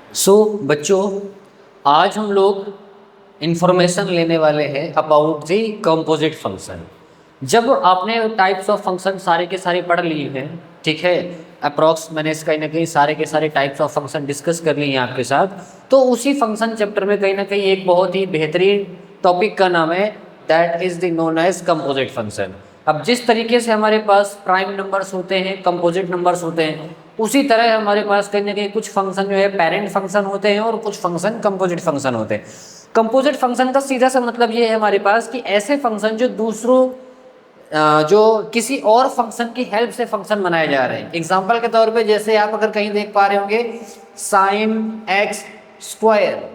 बच्चों, आज हम लोग इंफॉर्मेशन लेने वाले हैं अबाउट द कंपोजिट फंक्शन। जब आपने टाइप्स ऑफ फंक्शन सारे के सारे पढ़ लिए हैं, ठीक है, अप्रॉक्स मैंने कहीं ना कहीं सारे के सारे टाइप्स ऑफ फंक्शन डिस्कस कर लिए हैं आपके साथ, तो उसी फंक्शन चैप्टर में कहीं ना कहीं एक बहुत ही बेहतरीन टॉपिक का नाम है, that is the known as composite function. अब जिस तरीके से हमारे पास प्राइम नंबर्स होते हैं, कंपोजिट नंबर्स होते हैं, उसी तरह हमारे पास कहीं ना कहीं कुछ फंक्शन जो है पेरेंट फंक्शन होते हैं और कुछ फंक्शन कंपोजिट फंक्शन होते हैं। कंपोजिट फंक्शन का सीधा सा मतलब ये है हमारे पास कि ऐसे फंक्शन जो दूसरों जो किसी और फंक्शन की हेल्प से फंक्शन बनाए जा रहे हैं। एग्जांपल के तौर पे जैसे आप अगर कहीं देख पा रहे होंगे साइन एक्स स्क्वायर,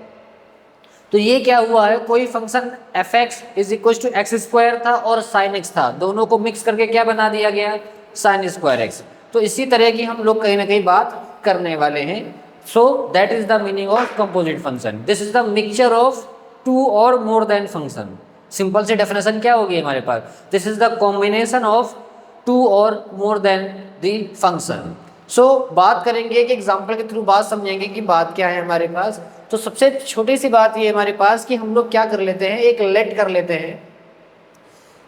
तो ये क्या हुआ है, कोई function F X is equal to X square था और साइन एक्स था, दोनों को मिक्स करके क्या बना दिया गया, साइन स्क्वायर एक्स। तो इसी तरह की हम लोग कहीं ना कहीं बात करने वाले हैं। So that is the meaning of composite function. This is the mixture of two और मोर देन फंक्शन। सिंपल सी डेफिनेशन क्या होगी हमारे पास, this is the combination of two और more than the function. So बात करेंगे एक एग्जाम्पल के थ्रू, बात समझेंगे कि बात क्या है हमारे पास। तो सबसे छोटी सी बात ये हमारे पास कि हम लोग क्या कर लेते हैं, एक लेट कर लेते हैं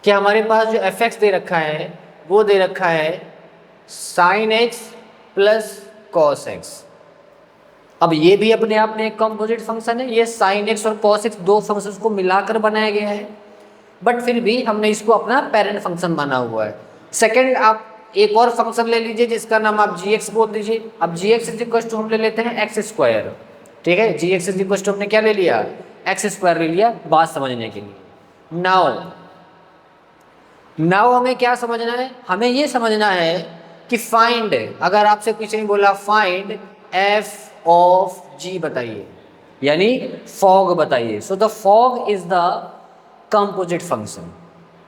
कि हमारे पास जो एफ एक्स दे रखा है वो दे रखा है sine X plus cos x. अब ये भी अपने आप में एक कंपोजिट फंक्शन है, ये साइन एक्स और कॉस एक्स दो फंक्शंस को मिलाकर बनाया गया है, बट फिर भी हमने इसको अपना पेरेंट फंक्शन माना हुआ है। सेकंड, आप एक और फंक्शन ले लीजिए जिसका नाम आप जी एक्स बोल दीजिए। अब जी एक्स इज इक्वल टू हम ले लेते हैं एक्स स्क्वायर, ठीक है, जी एक्स इज इक्वल टू हमने क्या ले लिया, एक्स स्क्वायर ले लिया, बात समझने के लिए। नाउ हमें क्या समझना है, हमें ये समझना है कि फाइंड, अगर आपसे किसी ने बोला फाइंड एफ ऑफ जी बताइए, यानी फॉग बताइए। So the fog is the composite function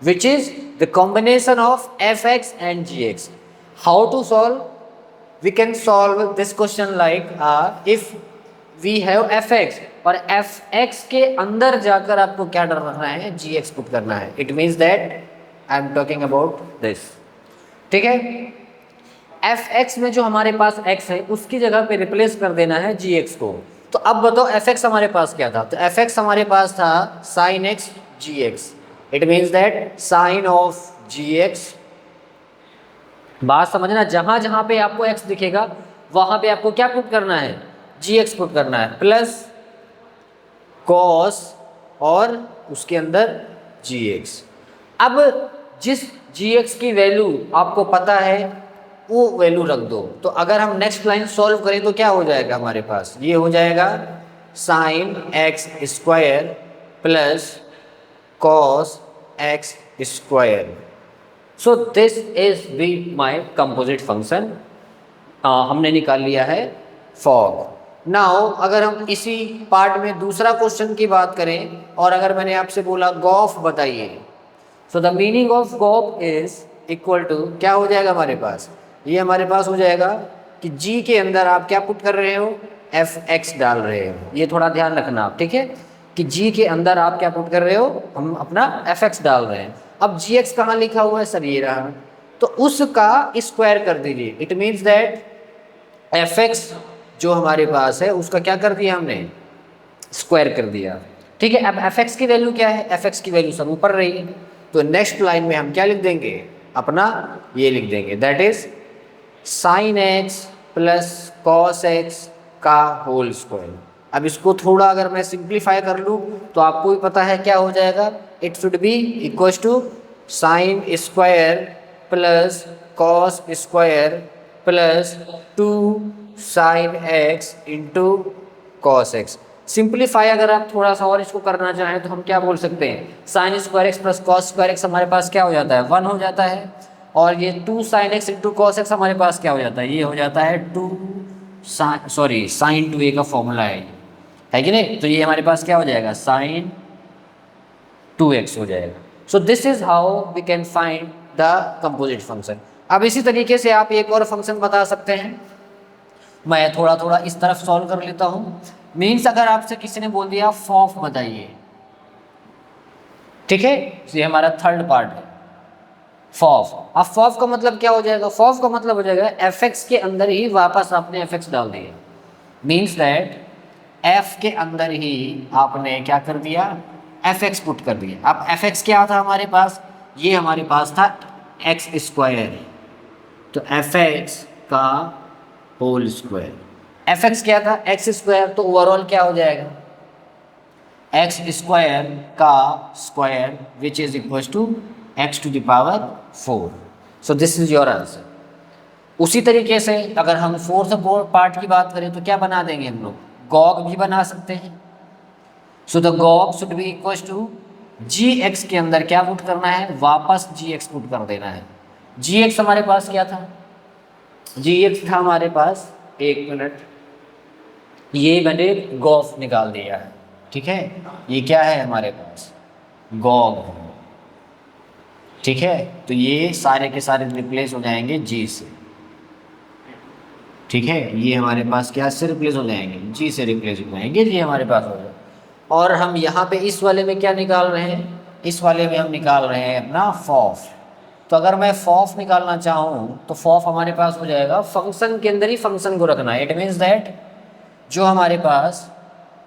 which is the combination of fx and gx. How to solve? We can solve this question like if we have fx और fx के अंदर जाकर आपको क्या करना है, gx पुट करना है। It means that I am talking about this, ठीक है। fx में जो हमारे पास x है उसकी जगह पे रिप्लेस कर देना है gx को। तो अब बताओ fx हमारे पास क्या था, तो fx हमारे पास था sin x gx। It means that sine of gx, बात समझना, जहां जहां पे आपको x दिखेगा वहां पे आपको क्या पुट करना है, gx पुट करना है, प्लस cos और उसके अंदर gx। अब जिस gx की वैल्यू आपको पता है वो वैल्यू रख दो। तो अगर हम नेक्स्ट लाइन सॉल्व करें तो क्या हो जाएगा हमारे पास, ये हो जाएगा sine x square plus cos x square. So this is the my composite function। हमने निकाल लिया है fog। नाउ अगर हम इसी पार्ट में दूसरा क्वेश्चन की बात करें और अगर मैंने आपसे बोला गॉफ बताइए, so the meaning of gof is equal to क्या हो जाएगा हमारे पास, ये हमारे पास हो जाएगा कि g के अंदर आप क्या पुट कर रहे हो, एफ एक्स डाल रहे हो। ये थोड़ा ध्यान रखना आप, ठीक है, कि g के अंदर आप क्या पुट कर रहे हो, हम अपना fx डाल रहे हैं। अब gx कहाँ लिखा हुआ है सर, ये रहा, तो उसका स्क्वायर कर दीजिए। इट मीन्स दैट fx जो हमारे पास है उसका क्या कर दिया हमने, स्क्वायर कर दिया, ठीक है। अब fx की वैल्यू क्या है, fx की वैल्यू सब ऊपर रही है, तो नेक्स्ट लाइन में हम क्या लिख देंगे, अपना ये लिख देंगे, that is sine X plus cos x का होल स्क्वायर। अब इसको थोड़ा अगर मैं सिंप्लीफाई कर लूँ तो आपको भी पता है क्या हो जाएगा, it should be equal to sine square plus cos square plus 2 sine X into cos X. Simplify अगर आप थोड़ा सा और इसको करना चाहें तो हम क्या बोल सकते हैं, sine square x plus cos square x हमारे पास क्या हो जाता है, 1 हो जाता है, और ये 2 sine X into cos x हमारे पास क्या हो जाता है, ये हो जाता है साइन 2a का फॉर्मूला है कि नहीं। तो ये हमारे पास क्या हो जाएगा, साइन 2x हो जाएगा। So this is how we can find the composite function. अब इसी तरीके से आप एक और फंक्शन बता सकते हैं, मैं थोड़ा थोड़ा इस तरफ सॉल्व कर लेता हूँ। मीन्स अगर आपसे किसी ने बोल दिया फॉफ बताइए, ठीक है, ये हमारा थर्ड पार्ट है, फॉफ। अब फॉफ का मतलब क्या हो जाएगा, फॉफ का मतलब हो जाएगा एफ एक्स के अंदर ही वापस आपने एफ एक्स डाल दिया। मीन्स दैट एफ के अंदर ही आपने क्या कर दिया, एफ एक्स पुट कर दिया। अब एफ एक्स क्या था हमारे पास, ये हमारे पास था एक्स स्क्वायर, तो एफ एक्स का होल स्क्वायर। एफ एक्स क्या था, एक्स स्क्वायर, तो ओवरऑल क्या हो जाएगा, एक्स स्क्वायर का square which is equal to X to the power 4। So this is your answer. उसी तरीके से अगर हम फोर्थ पार्ट की बात करें तो क्या बना देंगे हम लोग, गॉग भी बना सकते हैं। So the gog should be equal to G X के अंदर क्या पुट करना है, वापस जी एक्स पुट कर देना है। जी एक्स हमारे पास क्या था, जी एक्स था हमारे पास, एक मिनट, ये मैंने गॉफ निकाल दिया है, ठीक है, ये क्या है हमारे पास, गॉग, ठीक है, तो ये सारे के सारे रिप्लेस हो जाएंगे जी से, ठीक है, ये हमारे पास क्या से रिप्लेस हो जाएंगे, जी से रिप्लेस हो जाएंगे, ये हमारे पास हो जाए। और हम यहाँ पे इस वाले में क्या निकाल रहे हैं, इस वाले में हम निकाल रहे हैं अपना फॉफ। तो अगर मैं फॉफ निकालना चाहूँ तो फॉफ हमारे पास हो जाएगा, फंक्शन के अंदर ही फंक्शन को रखना है। इट मीन्स दैट जो हमारे पास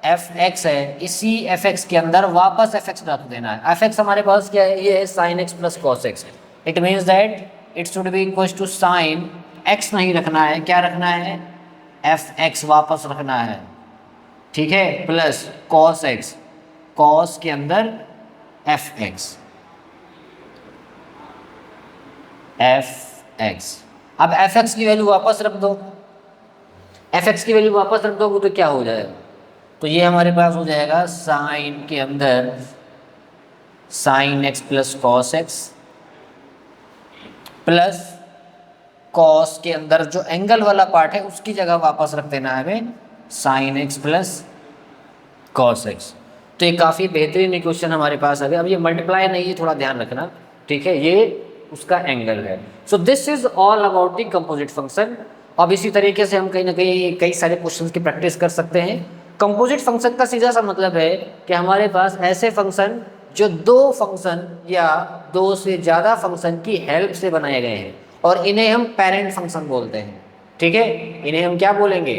एफ एक्स है, इसी एफ एक्स के अंदर वापस एफ एक्स रख देना है। एफ एक्स हमारे पास क्या है, ये है sine X plus cos X. It means that it should be equal to sine X नहीं रखना है, क्या रखना है, एफ एक्स वापस रखना है, ठीक है, प्लस कॉस एक्स, कॉस के अंदर एफ एक्स, एफ एक्स। अब एफ एक्स की वैल्यू वापस रख दो, एफ एक्स की वैल्यू वापस रख दोगे तो क्या हो जाएगा, तो ये हमारे पास हो जाएगा साइन के अंदर sign X plus cos x, plus cos के अंदर जो एंगल वाला पार्ट है उसकी जगह वापस रख देना है हमें sign X plus cos x. तो ये काफ़ी बेहतरीन इक्वेशन हमारे पास आ गया। अब ये मल्टीप्लाई नहीं है, थोड़ा ध्यान रखना, ठीक है, ये उसका एंगल है। सो this is all about the composite function. अब इसी तरीके से हम कहीं ना कहीं कई सारे क्वेश्चंस की प्रैक्टिस कर सकते हैं। कंपोजिट फंक्शन का सीधा सा मतलब है कि हमारे पास ऐसे फंक्शन जो दो फंक्शन या दो से ज़्यादा फंक्शन की हेल्प से बनाए गए हैं, और इन्हें हम पेरेंट फंक्शन बोलते हैं, ठीक है, इन्हें हम क्या बोलेंगे,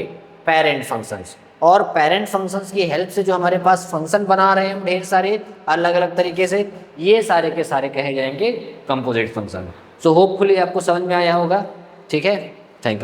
पेरेंट फंक्शंस। और पेरेंट फंक्शंस की हेल्प से जो हमारे पास फंक्शन बना रहे हैं हम ढेर सारे अलग अलग तरीके से, ये सारे के सारे कहे जाएंगे कंपोजिट फंक्शन। सो होपफुली आपको समझ में आया होगा, ठीक है, थैंक यू।